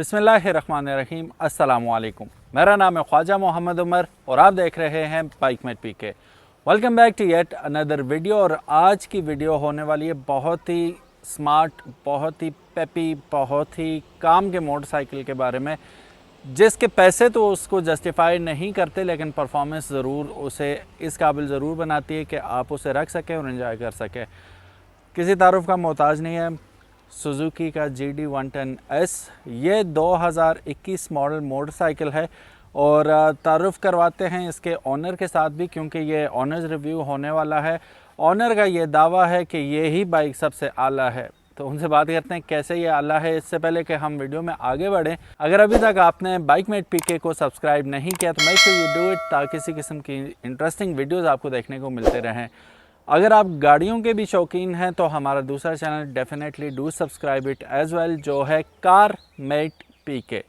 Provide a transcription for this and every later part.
बिस्मिल्लाहिर्रहमानिर्रहीम, अस्सलामुअलैकुम। मेरा नाम है ख्वाजा मोहम्मद उमर और आप देख रहे हैं Bikemate PK. Welcome back to yet another video. और आज की वीडियो होने वाली है बहुत ही स्मार्ट, बहुत ही पेपी, बहुत ही काम के मोटरसाइकिल के बारे में, जिसके पैसे तो उसको जस्टिफाई नहीं करते, लेकिन परफॉर्मेंस ज़रूर उसे इस काबिल ज़रूर बनाती है कि आप उसे रख सकें और इन्जॉय कर सकें। किसी तारुफ का मोहताज नहीं है। सुजुकी का GD110S, ये 2021 मॉडल मोटरसाइकिल है और तारुफ करवाते हैं इसके ऑनर के साथ भी, क्योंकि ये ऑनर्स रिव्यू होने वाला है। ऑनर का ये दावा है कि ये ही बाइक सबसे आला है, तो उनसे बात करते हैं कैसे ये आला है। इससे पहले कि हम वीडियो में आगे बढ़ें, अगर अभी तक आपने बाइकमेट पीके को सब्सक्राइब नहीं किया तो make sure you do it, ताकि किसी किस्म की इंटरेस्टिंग वीडियोज़ आपको देखने को मिलते रहें। अगर आप गाड़ियों के भी शौकीन हैं तो हमारा दूसरा channel definitely do subscribe it as well, जो है कारमेट पीके।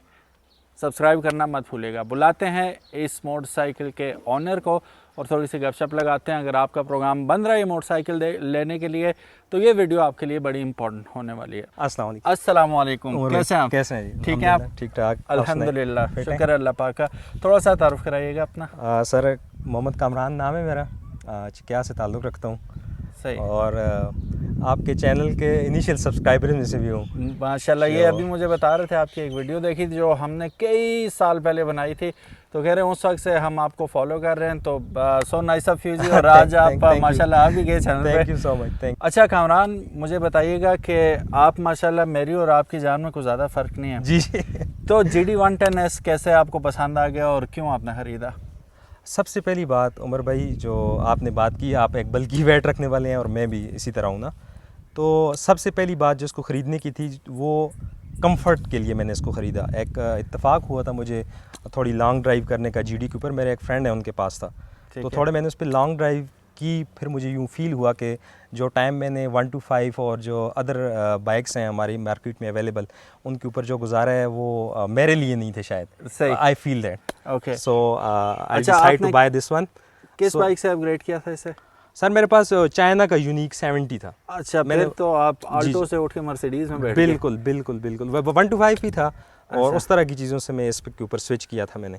सब्सक्राइब करना मत भूलिएगा। बुलाते हैं इस मोटरसाइकिल के ऑनर को और थोड़ी सी गपशप लगाते हैं। अगर आपका प्रोग्राम बन रहा है ये मोटरसाइकिल लेने के लिए, तो ये वीडियो आपके लिए बड़ी इंपॉर्टेंट होने वाली है। अस्सलाम वालेकुम। कैसे हैं आप? कैसे हैं जी? ठीक है आप? ठीक ठाक, अल्हम्दुलिल्लाह, शुक्र है अल्लाह पाक का। थोड़ा सा तारुफ कराइएगा अपना। सर मोहम्मद कामरान नाम है मेरा, चिकिया से ताल्लुक़ रखता हूँ। सही। और आपके चैनल के इनिशियल सब्सक्राइबर में से भी हूँ माशाल्लाह। ये अभी मुझे बता रहे थे, आपकी एक वीडियो देखी थी जो हमने कई साल पहले बनाई थी, तो कह रहे हैं उस वक्त से हम आपको फॉलो कर रहे हैं। तो सो नाइस ऑफ यू जी। और आज आप माशाल्लाह आ भी गए चैनल पे। Thank you so much. Thank. अच्छा कामरान, मुझे बताइएगा कि आप माशाल्लाह, मेरी और आपकी जान में कुछ ज़्यादा फ़र्क नहीं है जी। तो GD110S कैसे आपको पसंद आ गया और क्यों आपने ख़रीदा? सबसे पहली बात उमर भाई, जो आपने बात की, आप एक बल्कि वेट रखने वाले हैं और मैं भी इसी तरह हूँ ना, तो सबसे पहली बात जो इसको ख़रीदने की थी वो कंफर्ट के लिए मैंने इसको ख़रीदा। एक इत्तेफाक हुआ था मुझे थोड़ी लॉन्ग ड्राइव करने का GD के ऊपर, मेरे एक फ्रेंड है उनके पास था, तो थोड़े मैंने उस पर लॉन्ग ड्राइव की। फिर मुझे यूँ फील हुआ कि जो टाइम मैंने 125 और जो अदर बाइक्स हैं हमारी मार्केट में अवेलेबल, उनके ऊपर जो गुजारा है वो मेरे लिए नहीं थे शायद। I feel that. Okay, so I decide to buy this one. किस बाइक से अपग्रेड किया था इसे? सर मेरे पास चाइना का यूनिक 70 था। अच्छा, मैंने तो आप आल्टो से उठ के मर्सिडीज में बैठ गए? बिल्कुल बिल्कुल बिल्कुल, 125 भी था। और उस तरह की चीज़ों से मैं इस के ऊपर स्विच किया था मैंने।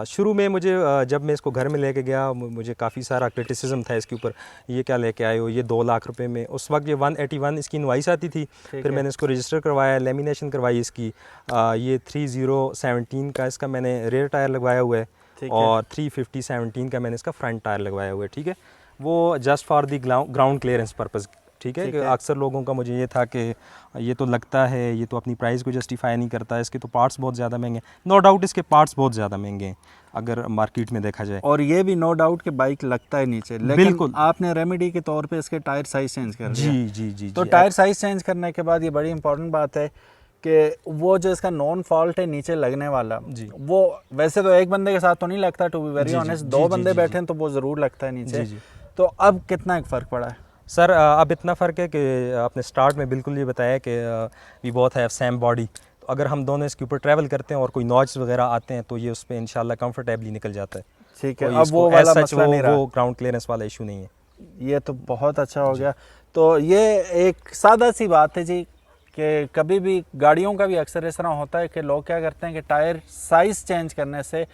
शुरू में मुझे जब मैं इसको घर में लेके गया, मुझे काफ़ी सारा क्रिटिसिज्म था इसके ऊपर, ये क्या लेके आए हो, ये 2 लाख रुपए में। उस वक्त ये 181 इसकी इनवाइस आती थी। फिर मैंने इसको रजिस्टर करवाया, लेमिनेशन करवाई इसकी। ये 3017 का इसका मैंने रेयर टायर लगवाया हुआ है और 350-17 का मैंने इसका फ्रंट टायर लगवाया हुआ है। ठीक है, वो just for the ground clearance purpose. ठीक है, कि अक्सर लोगों का मुझे ये था कि ये तो लगता है, ये तो अपनी प्राइस को जस्टिफाई नहीं करता, इसके तो पार्ट्स बहुत ज़्यादा महंगे हैं। नो डाउट इसके पार्ट्स बहुत ज़्यादा महंगे हैं अगर मार्केट में देखा जाए, और ये भी नो डाउट कि बाइक लगता है नीचे, लेकिन बिल्कुल आपने रेमेडी के तौर पे इसके टायर साइज चेंज कर दिया। जी जी जी। तो टायर साइज चेंज करने के बाद ये बड़ी इंपॉर्टेंट बात है कि वो जो इसका नॉन फॉल्ट है नीचे लगने वाला जी, वो वैसे तो एक बंदे के साथ तो नहीं लगता, टू बी वेरी ऑनेस्ट। 2 बंदे बैठे हैं तो वो ज़रूर लगता है नीचे। तो अब कितना एक फ़र्क पड़ा है? सर अब इतना फ़र्क है कि आपने स्टार्ट में बिल्कुल ये बताया कि we both have same body, तो अगर हम दोनों इसके ऊपर ट्रैवल करते हैं और कोई नॉइज़ वगैरह आते हैं तो ये उस पर इंशाल्लाह कंफर्टेबली निकल जाता है। ठीक है, अब वो वाला मसला नहीं रहा, वो ग्राउंड क्लियरेंस वाला इशू नहीं है। ये तो बहुत अच्छा हो गया। तो ये एक सादा सी बात है जी कि कभी भी गाड़ियों का भी अक्सर इस तरह होता है कि लोग क्या करते हैं कि टायर साइज़ चेंज करने से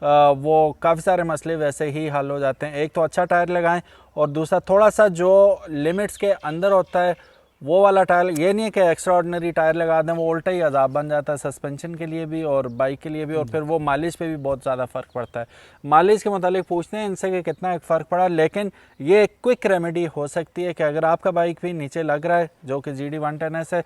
वो काफ़ी सारे मसले वैसे ही हल हो जाते हैं। एक तो अच्छा टायर लगाएं और दूसरा थोड़ा सा जो लिमिट्स के अंदर होता है वो वाला टायर। ये नहीं है कि एक्स्ट्रा ऑर्डिनरी टायर लगा दें, वो उल्टा ही अजाब बन जाता है सस्पेंशन के लिए भी और बाइक के लिए भी, और फिर वो माइलेज पे भी बहुत ज़्यादा फ़र्क पड़ता है। माइलेज के मुतालिक पूछते हैं इनसे कि कितना एक फ़र्क पड़ा, लेकिन ये एक क्विक रेमेडी हो सकती है कि अगर आपका बाइक भी नीचे लग रहा है, जो कि GD110S है,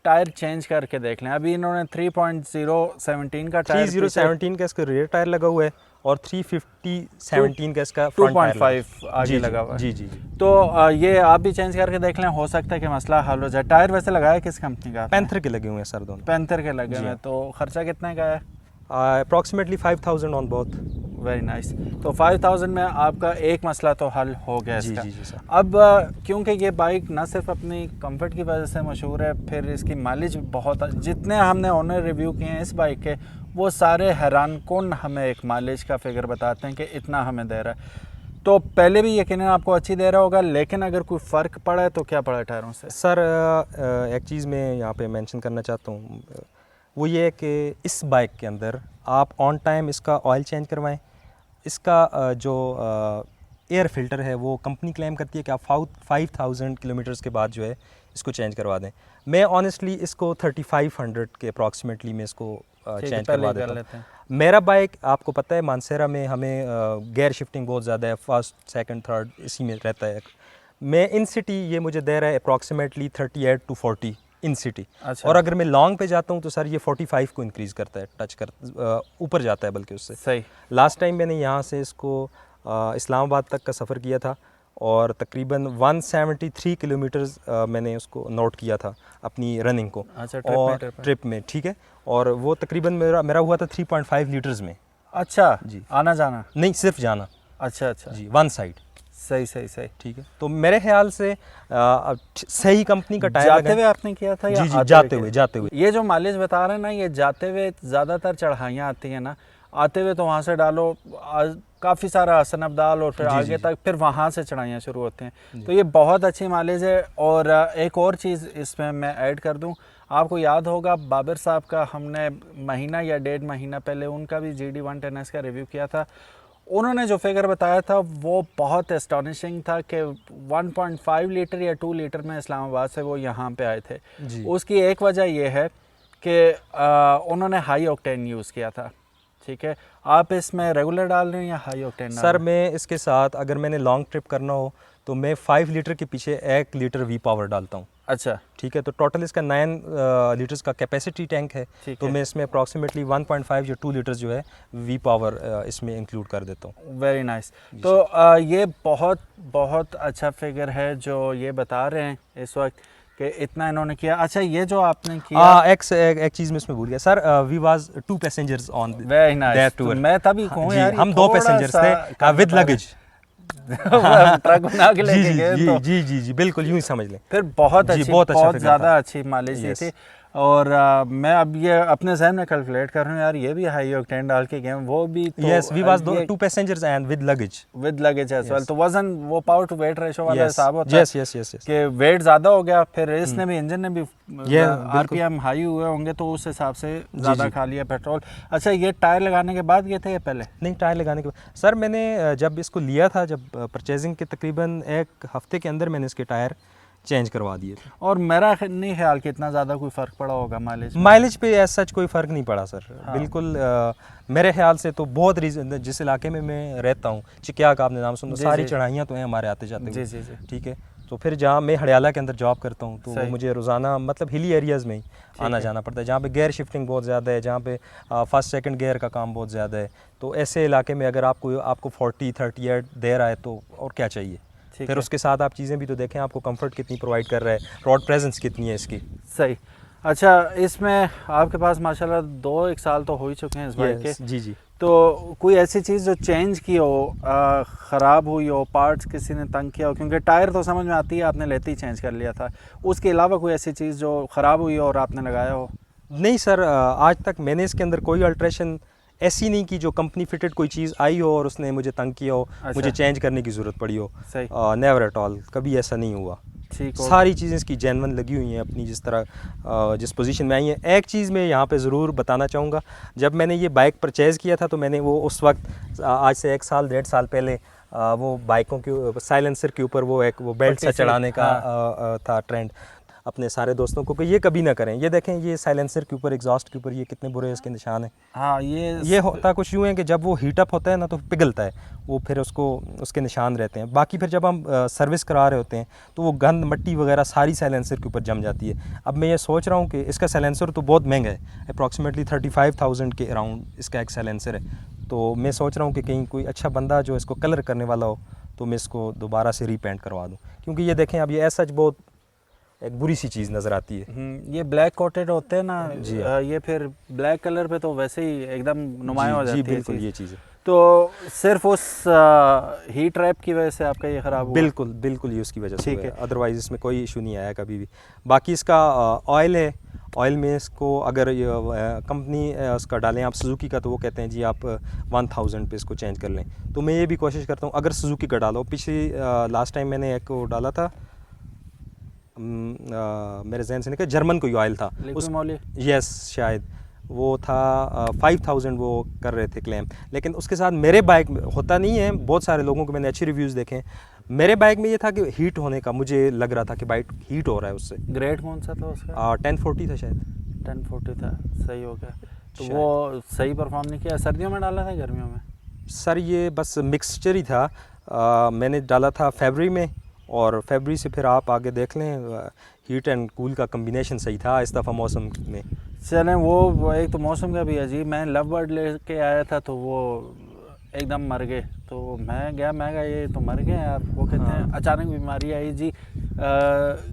टायर चेंज करके देख लें। अभी इन्होंने 3.017 का टायर, 3017 का इसका रेयर टायर लगा हुआ है और 350-17 का इसका फ्रंट टायर 2.5 आगे लगा हुआ है। जी जी। तो ये आप भी चेंज करके देख लें, हो सकता है कि मसला हल हो जाए। टायर वैसे लगाया किस कंपनी का? पैंथर के लगे हुए हैं सर, दोनों पैंथर के लगे हुए हैं। तो खर्चा कितने का है? Approximately 5000 on both. Very nice. तो 5000 में आपका एक मसला तो हल हो गया इसका। जी जी सर। अब क्योंकि ये बाइक ना सिर्फ अपनी कंफर्ट की वजह से मशहूर है, फिर इसकी माइलेज बहुत, जितने हमने ऑनर रिव्यू किए हैं इस बाइक के, वो सारे हैरान कुन हमें एक माइलेज का फिगर बताते हैं कि इतना हमें दे रहा है। तो पहले भी यकीनन आपको अच्छी दे रहा होगा, लेकिन अगर कोई फ़र्क पड़ा है तो क्या पड़ा है टायरों से? सर एक चीज़ मैं यहाँ पे मेंशन करना चाहता हूँ, वो ये है कि इस बाइक के अंदर आप ऑन टाइम इसका ऑयल चेंज करवाएं। इसका जो एयर फिल्टर है वो कंपनी क्लेम करती है कि आप 5000 किलोमीटर्स के बाद जो है इसको चेंज करवा दें। मैं ऑनेस्टली इसको 3500 के अप्रॉक्सीमेटली में इसको चेंज करवा देता हूँ। मेरा बाइक आपको पता है मानसेरा में हमें गेयर शिफ्टिंग बहुत ज़्यादा है, फर्स्ट सेकंड थर्ड इसी में रहता है। मैं इन सिटी ये मुझे दे रहा है अप्रॉक्सीमेटली 38 to 40 इन सिटी। अच्छा। और अगर मैं लॉन्ग पे जाता हूँ तो सर ये 45 को इंक्रीज़ करता है, टच कर ऊपर जाता है बल्कि उससे। सही। लास्ट टाइम मैंने यहाँ से इसको इस्लामाबाद तक का सफ़र किया था और तकरीबन 173 किलोमीटर्स मैंने उसको नोट किया था अपनी रनिंग को। अच्छा, और ट्रिप में, ठीक है। और वो तकरीबन मेरा हुआ था 3.5 लीटर्स में। अच्छा जी। आना जाना नहीं, सिर्फ जाना। अच्छा अच्छा जी, वन साइड। सही सही सही। ठीक है, तो मेरे ख्याल से सही कंपनी का टायर जाते हुए आपने किया था या जी जी, जाते हुए। ये जो माइलेज बता रहे हैं ना, ये जाते हुए ज़्यादातर चढ़ाइयाँ आती हैं ना, आते हुए तो वहाँ से डालो काफ़ी सारा हसन अब्दाल और फिर आगे तक फिर वहाँ से चढ़ाइयाँ शुरू होते हैं। तो ये बहुत अच्छी माइलेज है। और एक और चीज़ इसमें मैं ऐड कर दूँ, आपको याद होगा बाबर साहब का हमने महीना या 1.5 महीना पहले उनका भी GD 110S का रिव्यू किया था। उन्होंने जो फिगर बताया था वो बहुत एस्टॉनिशिंग था कि 1.5 लीटर या 2 लीटर में इस्लामाबाद से वो यहाँ पे आए थे। उसकी एक वजह ये है कि उन्होंने हाई ऑक्टेन यूज़ किया था। ठीक है, आप इसमें रेगुलर डाल रहे हैं या हाई ऑक्टेन? सर मैं इसके साथ अगर मैंने लॉन्ग ट्रिप करना हो तो मैं 5 लीटर के पीछे 1 लीटर वी पावर डालता हूँ। अच्छा, ठीक है। तो टोटल इसका 9 लीटर्स का कैपेसिटी टैंक है, तो मैं इसमें अप्रॉक्सीमेटली 1.5 या 2 लीटर्स जो है वी पावर इसमें इंक्लूड कर देता हूँ। Very nice. तो ये बहुत बहुत अच्छा फिगर है जो ये बता रहे हैं इस वक्त कि इतना इन्होंने किया। अच्छा, ये जो आपने किया एक चीज़ में इसमें भूल गया sir, we was 2 passengers on very nice. मैं तभी कहूँ यार, हम 2 पैसेंजर्स थे विद लगेज। ट्रक बना के लेके गए। जी जी जी जी, बिल्कुल यूं ही समझ लें। फिर बहुत अच्छी, बहुत ज़्यादा अच्छी माइलेज दी थी। और मैं अब ये अपने जहन में कैलकुलेट कर रहा हूँ यार, ये भी हाई ऑक्टेन डाल के गए वो भी तो। Yes, we was 2 passengers and with luggage as well. तो वजन वो पावर टू वेट रेशो वाला हिसाब होता है। यस यस यस कि वेट ज़्यादा हो गया, फिर इसने भी इंजन ने भी RPM हाई हुए होंगे तो उस हिसाब से ज़्यादा खा लिया पेट्रोल। अच्छा, ये टायर लगाने के बाद गए थे या पहले? नहीं, टायर लगाने के बाद सर मैंने जब इसको लिया था, जब परचेजिंग के तकरीबन 1 हफ्ते के अंदर मैंने इसके टायर चेंज करवा दिए थे। और मेरा नहीं ख्याल कि इतना ज़्यादा कोई फ़र्क पड़ा होगा माइलेज पे एज सच कोई फ़र्क नहीं पड़ा सर। हाँ। बिल्कुल मेरे ख्याल से तो बहुत रीज़न, जिस इलाके में मैं रहता हूँ, चिकिया का आपने नाम सुना, सारी चढ़ाइयाँ तो हैं हमारे आते जाते हुए। जी जी। ठीक है, तो फिर जहाँ मैं हड़ियाला के अंदर जॉब करता हूँ तो मुझे रोज़ाना मतलब हिली एरियाज़ में ही आना जाना पड़ता है, जहाँ पे गेयर शिफ्टिंग बहुत ज़्यादा है, जहाँ पे फर्स्ट सेकंड गेयर का काम बहुत ज़्यादा है। तो ऐसे इलाके में अगर आपको 40-38 दे रहा है तो और क्या चाहिए। फिर उसके साथ आप चीज़ें भी तो देखें, आपको कंफर्ट कितनी प्रोवाइड कर रहा है, रोड प्रेजेंस कितनी है इसकी। सही। अच्छा, इसमें आपके पास माशाल्लाह 2-1 साल तो हो ही चुके हैं इस बाइक के। जी जी। तो कोई ऐसी चीज़ जो चेंज की हो, ख़राब हुई हो, पार्ट्स किसी ने तंग किया हो? क्योंकि टायर तो समझ में आती है, आपने लेते ही चेंज कर लिया था। उसके अलावा कोई ऐसी चीज़ जो ख़राब हुई हो और आपने लगाया हो? नहीं सर, आज तक मैंने इसके अंदर कोई अल्ट्रेशन ऐसी नहीं की जो कंपनी फिटेड कोई चीज़ आई हो और उसने मुझे तंग किया हो। अच्छा। मुझे चेंज करने की ज़रूरत पड़ी हो। नेवर एट ऑल, कभी ऐसा नहीं हुआ। सारी चीज़ें इसकी जेन्युइन लगी हुई हैं अपनी, जिस तरह जिस पोजीशन में आई हैं। एक चीज़ मैं यहाँ पे ज़रूर बताना चाहूँगा, जब मैंने ये बाइक परचेज़ किया था तो मैंने वो उस वक्त आज से 1 साल 1.5 साल पहले वो बाइकों के साइलेंसर के ऊपर वो बेल्ट सा चढ़ाने का था ट्रेंड अपने सारे दोस्तों को कि ये कभी ना करें। ये देखें, ये साइलेंसर के ऊपर, एग्जॉस्ट के ऊपर ये कितने बुरे इसके निशान हैं। हाँ, ये होता कुछ यूँ है कि जब वो हीटअप होता है ना तो पिघलता है वो, फिर उसके निशान रहते हैं। बाकी फिर जब हम सर्विस करा रहे होते हैं तो वो गंद मट्टी वगैरह सारी साइलेंसर के ऊपर जम जाती है। अब मैं ये सोच रहा हूँ कि इसका साइलेंसर तो बहुत महंगा है, अप्रॉक्सीमेटली 35,000 के अराउंड इसका एक साइलेंसर है। तो मैं सोच रहा हूँ कि कहीं कोई अच्छा बंदा जो इसको कलर करने वाला हो तो मैं इसको दोबारा से रीपेंट करवा दूँ, क्योंकि ये देखें अब ये ऐसा बहुत एक बुरी सी चीज़ नज़र आती है। ये ब्लैक कोटेड होते हैं ना जी, ये फिर ब्लैक कलर पे तो वैसे ही एकदम नुमाया हो जाती है। बिल्कुल ये चीज़ है। तो सिर्फ उस हीट ट्रैप की वजह से आपका ये ख़राब हुआ? बिल्कुल ये उसकी वजह से। ठीक है, अदरवाइज़ इसमें कोई इशू नहीं आया कभी भी। बाकी इसका ऑयल है, ऑयल में इसको अगर कंपनी उसका डालें आप सुजुकी का तो वो कहते हैं जी आप 1000 पे इसको चेंज कर लें। तो मैं ये भी कोशिश करता हूँ अगर सुजुकी का डालो। पिछली लास्ट टाइम मैंने एक को डाला था, मेरे जहन से निकला जर्मन कोई ऑयल था उस, यस शायद, वो था 5000 वो कर रहे थे क्लेम। लेकिन उसके साथ मेरे बाइक में होता नहीं है, बहुत सारे लोगों को मैंने अच्छे रिव्यूज़ देखे हैं, मेरे बाइक में ये था कि हीट होने का, मुझे लग रहा था कि बाइक हीट हो रहा है उससे। ग्रेड कौन सा था उसका? 1040 था शायद। 1040 था, सही हो गया। तो वो सही परफॉर्म नहीं किया। सर्दियों में डाला था गर्मियों में? सर ये बस मिक्सचर ही था। मैंने डाला था फरवरी में, और फरवरी से फिर आप आगे देख लें, हीट एंड कूल का कम्बिनेशन सही था इस दफ़ा मौसम में। चलें, वो एक तो मौसम का भी अजीब, मैं लव बर्ड लेके आया था तो वो एकदम मर गए। तो मैं कहा ये तो मर गए यार। वो कहते हैं अचानक बीमारी आई जी,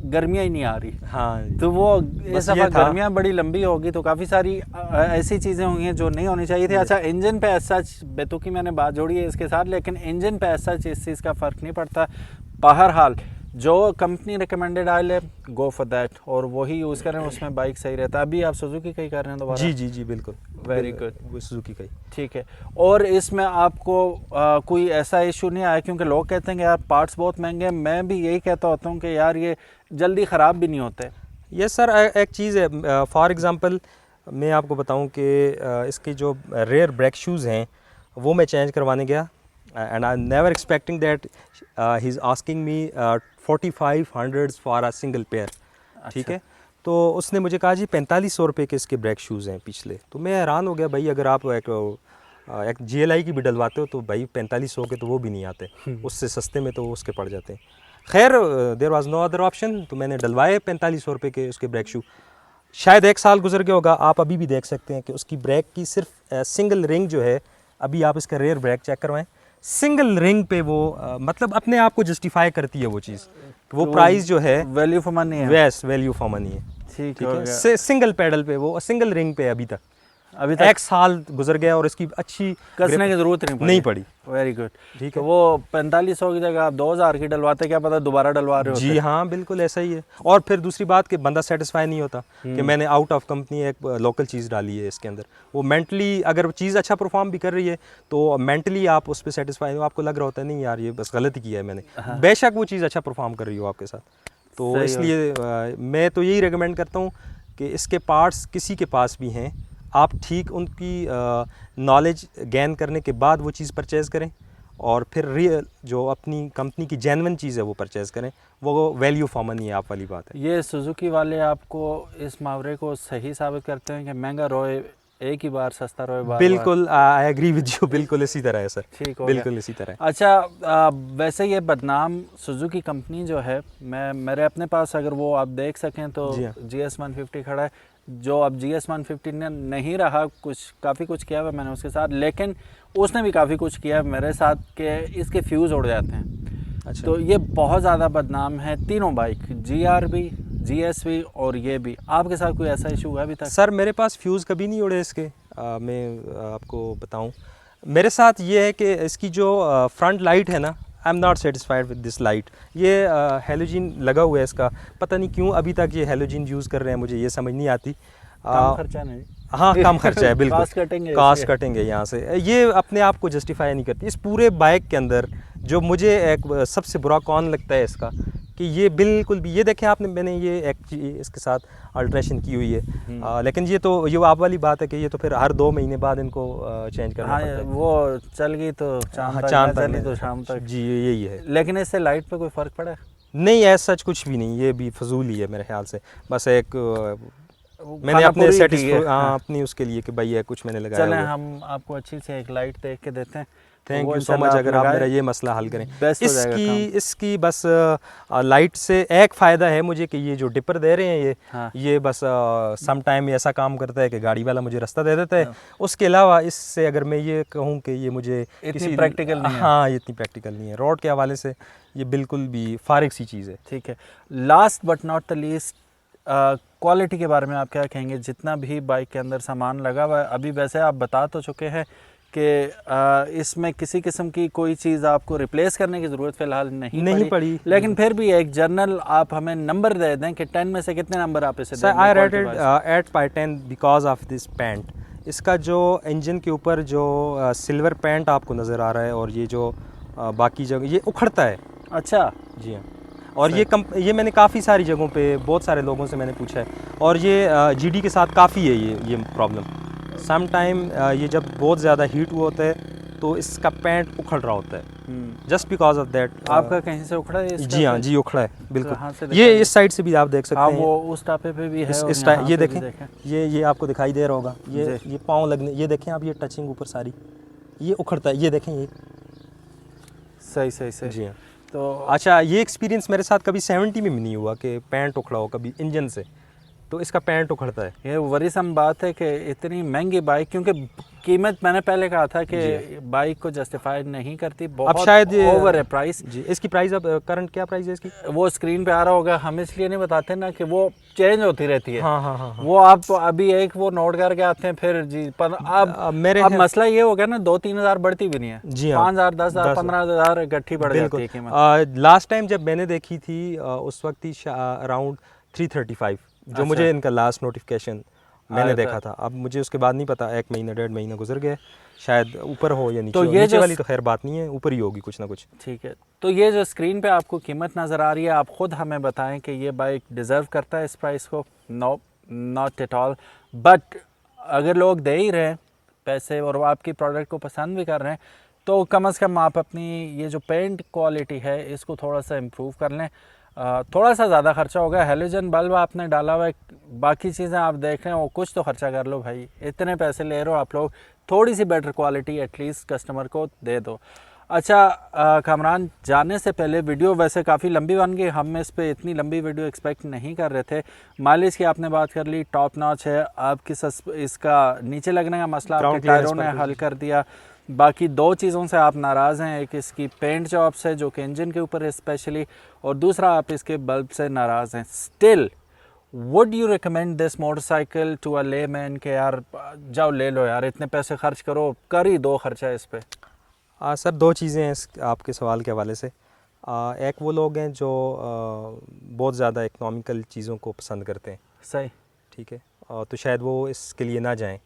गर्मियाँ ही नहीं आ रही। हाँ, तो वो इस दफ़ा गर्मियाँ बड़ी लंबी होगी तो काफ़ी सारी ऐसी चीज़ें होंगी हैं जो नहीं होनी चाहिए थी। अच्छा, इंजन पे ऐसा बेतुकी मैंने बात जोड़ी है इसके साथ, लेकिन इंजन पे ऐसा इस चीज़ का फ़र्क नहीं पड़ता। बहरहाल जो कंपनी रिकमेंडेड ऑयल है, गो फॉर दैट, और वही यूज़ करें, उसमें बाइक सही रहता है। अभी आप सुजुकी का ही कर रहे हैं दोबारा? जी जी जी बिल्कुल, वेरी गुड, वो सुजुकी का ही। ठीक है। और इसमें आपको कोई ऐसा इशू नहीं आया? क्योंकि लोग कहते हैं कि यार पार्ट्स बहुत महंगे हैं, मैं भी यही कहता होता हूँ कि यार ये जल्दी ख़राब भी नहीं होते। यस सर, एक चीज़ है, फॉर एग्ज़ाम्पल मैं आपको बताऊं कि इसके जो रेयर ब्रेक शूज़ हैं वो मैं चेंज करवाने गया, and I never expecting that he is asking me 4500 for a single pair. ठीक है, तो उसने मुझे कहा जी 4500 रुपये के इसके ब्रेक शूज़ हैं पिछले। तो मैं हैरान हो गया, भाई अगर आप एक GLI की भी डलवाते हो तो भाई 4500 के तो वो भी नहीं आते, उससे सस्ते में तो उसके पड़ जाते हैं। खैर, there was no other option, तो मैंने डलवाए 4500 रुपये के उसके ब्रेक शू। शायद 1 साल गुजर गया होगा, आप अभी भी देख सकते हैं कि उसकी ब्रेक की सिर्फ सिंगल रिंग जो है, अभी आप इसका रेयर ब्रेक चेक करवाएं, सिंगल रिंग पे वो मतलब अपने आप को जस्टिफाई करती है वो चीज़। वो प्राइस जो है वैल्यू फॉर मनी है, वैस वैल्यू फॉर मनी है। ठीक है, सिंगल पेडल पे वो, सिंगल रिंग पे अभी तक 1 साल गुजर गया और इसकी अच्छी कसने की जरूरत नहीं पड़ी। वेरी गुड, ठीक है। वो 4500 की जगह आप 2000 की डलवाते, क्या पता दोबारा डलवा रहे हो। जी हाँ, बिल्कुल ऐसा ही है। और फिर दूसरी बात कि बंदा सेटिस्फाई नहीं होता कि मैंने आउट ऑफ कंपनी एक लोकल चीज़ डाली है इसके अंदर। वो मेंटली अगर चीज़ अच्छा परफॉर्म भी कर रही है तो मेंटली आप उस पर सेटिस्फाई हो, आपको लग रहा होता है नहीं यार ये बस गलती किया है मैंने। बेशक वो चीज़ अच्छा परफॉर्म कर रही हो आपके साथ, तो इसलिए मैं तो यही रिकमेंड करता हूँ कि इसके पार्ट्स किसी के पास भी हैं, आप ठीक उनकी नॉलेज गेन करने के बाद वो चीज़ परचेज़ करें, और फिर रियल जो अपनी कंपनी की जेन्युइन चीज़ है वो परचेज़ करें, वो वैल्यू फॉर मनी है, आप वाली बात है। ये सुजुकी वाले आपको इस मुहावरे को सही साबित करते हैं कि महंगा रोए एक ही बार, सस्ता रोए बार। बिल्कुल, आई एग्री विद यू, बिल्कुल इसी तरह है सर, ठीक हो बिल्कुल गया। इसी तरह है। अच्छा, वैसे ये बदनाम सुजुकी कंपनी जो है, मेरे अपने पास अगर वो आप देख सकें तो GS 150 खड़ा है, जो अब GS 150 ने नहीं रहा, काफ़ी कुछ किया हुआ मैंने उसके साथ, लेकिन उसने भी काफ़ी कुछ किया मेरे साथ कि इसके फ्यूज़ उड़ जाते हैं। अच्छा। तो ये बहुत ज़्यादा बदनाम है तीनों बाइक, GR भी, GS भी और ये भी। आपके साथ कोई ऐसा इशू हुआ अभी तक? सर मेरे पास फ्यूज़ कभी नहीं उड़े इसके, मैं आपको बताऊं, मेरे साथ ये है कि इसकी जो फ्रंट लाइट है ना, I am not satisfied with this light. ये हेलोजन लगा हुआ है इसका, पता नहीं क्यों अभी तक ये हेलोजन यूज़ कर रहे हैं, मुझे ये समझ नहीं आती। कम खर्चा नहीं? हाँ, कम खर्चा है बिल्कुल, कास्ट कटिंग कटिंग है यहाँ से, ये अपने आप को जस्टिफाई नहीं करती। इस पूरे बाइक के अंदर जो मुझे एक सबसे बुरा कौन लगता है इसका, कि ये बिल्कुल भी, ये देखें आपने, मैंने ये एक इसके साथ अल्ट्रेशन की हुई है, लेकिन ये तो ये आप वाली बात है कि ये तो फिर हर 2 महीने बाद इनको चेंज करना पड़ता है। वो चल गई तो चांद तक, तो शाम तक। जी यही है। लेकिन इससे लाइट पे कोई फ़र्क पड़ा है? नहीं, ऐसा सच कुछ भी नहीं, ये भी फजूल ही है मेरे ख्याल से, बस एक मैंने अपने सेटिस्फाई अपनी उसके लिए कि भाई ये कुछ मैंने लगाया। चलें हम आपको अच्छी से एक लाइट देख के देते हैं। थैंक यू सो मच, अगर आप मेरा ये मसला हल करें। इसकी बस लाइट से एक फ़ायदा है मुझे कि ये जो डिपर दे रहे हैं ये बस सम टाइम ऐसा काम करता है कि गाड़ी वाला मुझे रास्ता दे देता है। उसके अलावा इससे अगर मैं ये कहूँ कि ये मुझे इतनी प्रैक्टिकल नहीं है। हाँ, ये इतनी प्रैक्टिकल नहीं है, रोड के हवाले से ये बिल्कुल भी फारिग सी चीज़ है। ठीक है, last but not the least, quality के बारे में आप क्या कहेंगे? जितना भी बाइक के अंदर सामान लगा हुआ है, अभी वैसे आप बता तो चुके हैं कि इसमें किसी किस्म की कोई चीज़ आपको रिप्लेस करने की ज़रूरत फ़िलहाल नहीं पड़ी, लेकिन फिर भी एक जनरल आप हमें नंबर दे दें कि 10 में से कितने नंबर आप इसे देंगे? I rated 8/10 because of this paint. इसका जो इंजन के ऊपर जो सिल्वर पेंट आपको नज़र आ रहा है, और ये जो बाकी जगह ये उखड़ता है। अच्छा, जी हाँ, और ये मैंने काफ़ी सारी जगहों पे बहुत सारे लोगों से मैंने पूछा है, और ये GD के साथ काफ़ी है ये प्रॉब्लम। सम टाइम ये जब बहुत ज़्यादा हीट हुआ होता है तो इसका पैंट उखड़ रहा होता है, जस्ट बिकॉज ऑफ दैट। आपका कहीं से उखड़ा है इसका? जी हाँ जी, उखड़ा है कहाँ से बिल्कुल। दिखाइए? ये इस साइड से भी आप देख सकते हाँ, हैं। वो उस टापे पे भी है और इस यहाँ ये पे भी देखें, ये आपको दिखाई दे रहा होगा, ये पाँव लगने, ये देखें आप, ये टचिंग ऊपर सारी ये उखड़ता है, ये देखें ये। सही सही सही। जी हाँ। तो अच्छा, ये एक्सपीरियंस मेरे साथ कभी 70 में भी नहीं हुआ कि पैंट उखड़ा हो कभी इंजन से, तो इसका पैंट उखड़ता है। ये वरीसम बात है कि इतनी महंगी बाइक, क्योंकि कीमत मैंने पहले कहा था कि बाइक को जस्टिफाइड नहीं करती, बहुत अब शायद ये ओवर है प्राइस। जी, इसकी प्राइस अब करंट क्या प्राइस है इसकी? वो स्क्रीन पे आ रहा होगा, हम इसलिए नहीं बताते ना कि वो चेंज होती रहती है। हाँ हाँ हाँ, हाँ। वो आप अभी एक वो नोट करके आते हैं फिर जी, पर अब मसला ये हो गया ना, 2-3 हज़ार बढ़ती भी नहीं है। जी हाँ, 5,000, 10,000, 15,000 इकट्ठी बढ़ जाती है कीमत। लास्ट टाइम जब मैंने देखी थी उस वक्त थी अराउंड 335, जो मुझे इनका लास्ट नोटिफिकेशन मैंने देखा था। अब मुझे उसके बाद नहीं पता, 1 महीना 1.5 महीना गुजर गया, शायद ऊपर हो या नीचे। तो ये नीचे वाली तो खैर बात नहीं है, ऊपर ही होगी कुछ ना कुछ। ठीक है, तो ये जो स्क्रीन पे आपको कीमत नज़र आ रही है, आप ख़ुद हमें बताएं कि ये बाइक डिज़र्व करता है इस प्राइस को? No, not at all. But अगर लोग दे ही रहे हैं पैसे और वो आपकी प्रोडक्ट को पसंद भी कर रहे हैं, तो कम से कम आप अपनी ये जो पेंट क्वालिटी है इसको थोड़ा सा इम्प्रूव कर लें। थोड़ा सा ज़्यादा खर्चा होगा, हेलोजन बल्ब आपने डाला हुआ है, बाकी चीज़ें आप देख रहे हैं, वो कुछ तो खर्चा कर लो भाई, इतने पैसे ले रहे हो आप लोग, थोड़ी सी बेटर क्वालिटी एटलीस्ट कस्टमर को दे दो। अच्छा कामरान, जाने से पहले वीडियो वैसे काफ़ी लंबी बन गई, हम इस पे इतनी लंबी वीडियो एक्सपेक्ट नहीं कर रहे थे। माइलेज की आपने बात कर ली, टॉप नॉच है, आपकी इसका नीचे लगने का मसला आपके टायरों ने हल कर दिया। बाकी 2 चीज़ों से आप नाराज़ हैं, एक इसकी पेंट जॉब से जो कि इंजन के ऊपर है स्पेशली, और दूसरा आप इसके बल्ब से नाराज़ हैं। Still would you recommend this motorcycle to a layman के यार जाओ ले लो यार, इतने पैसे खर्च करो, कर ही दो खर्चा इस पे? सर 2 चीज़ें हैं आपके सवाल के हवाले से। एक वो लोग हैं जो बहुत ज़्यादा इकनॉमिकल चीज़ों को पसंद करते हैं, सही, ठीक है, तो शायद वो इसके लिए ना जाएं।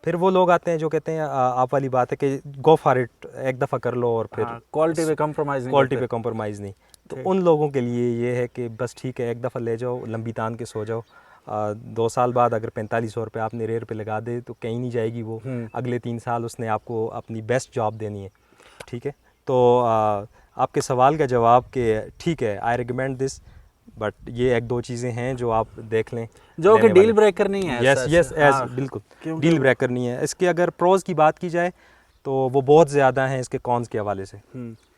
फिर वो लोग आते हैं जो कहते हैं आप वाली बात है कि गो फॉर इट, एक दफ़ा कर लो और फिर क्वालिटी पे कंप्रोमाइज़ नहीं, क्वालिटी पे कंप्रोमाइज़ नहीं। तो उन लोगों के लिए ये है कि बस ठीक है, एक दफ़ा ले जाओ, लंबी तान के सो जाओ, 2 साल बाद अगर 4500 रुपये आपने रेयर पे लगा दे तो कहीं नहीं जाएगी वो, अगले 3 साल उसने आपको अपनी बेस्ट जॉब देनी है, ठीक है। तो आपके सवाल का जवाब कि ठीक है, आई रिकमेंड दिस, बट ये 1-2 चीज़ें हैं जो आप देख लें, जो कि डील ब्रेकर नहीं है। यस बिल्कुल डील ब्रेकर नहीं है। इसके अगर प्रोज की बात की जाए तो वो बहुत ज़्यादा हैं इसके कॉन्स के हवाले से,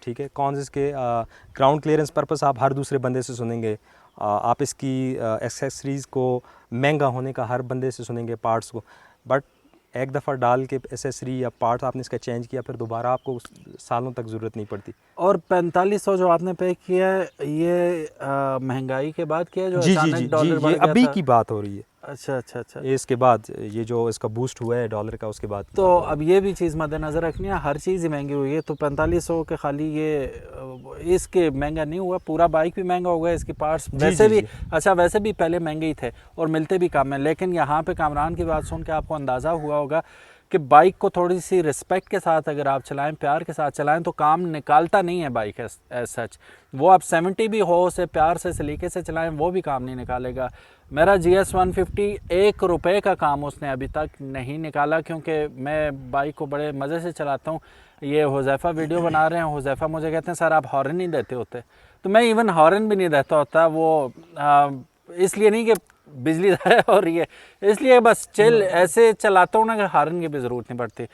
ठीक है। कॉन्स इसके ग्राउंड क्लियरेंस पर्पस आप हर दूसरे बंदे से सुनेंगे, आप इसकी एक्सेसरीज़ को महंगा होने का हर बंदे से सुनेंगे, पार्ट्स को, बट एक दफ़ा डाल के एसेसरी या पार्ट्स आपने इसका चेंज किया, फिर दोबारा आपको सालों तक ज़रूरत नहीं पड़ती। और 4500 जो आपने पे किया है, ये महंगाई के बाद किया जो अचानक डॉलर बढ़ गया अभी था? की बात हो रही है। अच्छा। इसके बाद ये जो इसका बूस्ट हुआ है डॉलर का, उसके बाद तो अब ये भी चीज़ मद्देनज़र रखनी है, हर चीज़ ही महंगी हुई है। तो 4500 के खाली ये इसके महंगा नहीं हुआ, पूरा बाइक भी महंगा हो गया, इसके पार्ट्स वैसे भी अच्छा वैसे भी पहले महंगे ही थे और मिलते भी कम है। लेकिन यहाँ पे कामरान की बात सुन के आपको अंदाज़ा हुआ होगा कि बाइक को थोड़ी सी रिस्पेक्ट के साथ अगर आप चलाएं, प्यार के साथ चलाएं, तो काम निकालता नहीं है बाइक एज सच। वो आप 70 भी हो, उसे प्यार से सलीके से चलाएं, वो भी काम नहीं निकालेगा। मेरा GS 150 1 रुपये का काम उसने अभी तक नहीं निकाला, क्योंकि मैं बाइक को बड़े मज़े से चलाता हूँ। ये हुज़ैफ़ा वीडियो बना रहे हैं, हुज़ैफ़ा मुझे कहते हैं सर आप हॉर्न नहीं देते होते, तो मैं इवन हॉर्न भी नहीं देता होता। वो इसलिए नहीं कि बिजली है और ये, इसलिए बस चिल ऐसे चलाता हूँ ना कि हॉर्न की भी ज़रूरत नहीं पड़ती।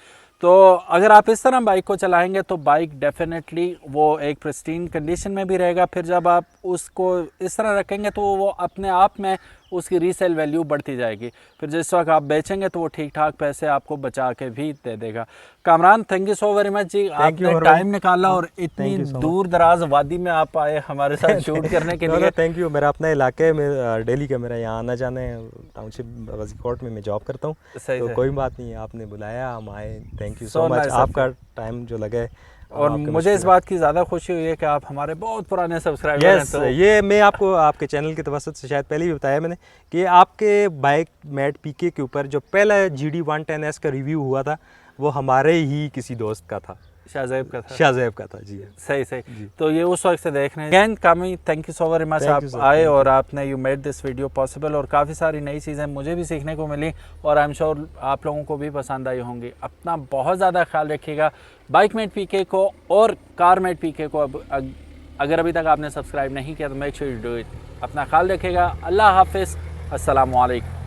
तो अगर आप इस तरह बाइक को चलाएंगे तो बाइक डेफिनेटली वो एक प्रिस्टीन कंडीशन में भी रहेगा। फिर जब आप उसको इस तरह रखेंगे तो वो अपने आप में उसकी रीसेल वैल्यू बढ़ती जाएगी। फिर जिस वक्त आप बेचेंगे तो वो ठीक ठाक पैसे आपको बचा के भी दे देगा। Kamran, thank you so very much ji, आपने टाइम निकाला और इतनी दूर दराज वादी में आप आए हमारे साथ शूट करने के लिए। Thank you. मेरा अपना इलाका है, मैं डेली का मेरा यहाँ आना जाना है, टाउनशिप वजीकोट में मैं जॉब करता हूँ, तो कोई बात नहीं है, आपने बुलाया हम आए, थैंक यू सो मच। आपका टाइम जो लगे, और मुझे इस बात की ज़्यादा खुशी हुई है कि आप हमारे बहुत पुराने सब्सक्राइबर हैं। तो ये मैं आपको आपके चैनल की तवसत से शायद पहले भी बताया मैंने कि आपके बाइक मैट पीके के ऊपर जो पहला GD 110S का रिव्यू हुआ था वो हमारे ही किसी दोस्त का था। शाहज़ैब का था। शाहज़ैब का था जी। सही सही। तो ये उस वक्त से देख रहे हैं। अगेन कामी, thank you so very much, आप आए और आपने you made this video possible, और काफ़ी सारी नई चीज़ें मुझे भी सीखने को मिली और आई एम श्योर आप लोगों को भी पसंद आई होंगी। अपना बहुत ज़्यादा ख्याल रखिएगा। बाइकमेट पीके को और कारमेट पीके को अगर अभी तक आपने सब्सक्राइब नहीं किया तो make sure you do it. अपना ख्याल रखिएगा। अल्लाह हाफिज़, अस्सलामु अलैकुम।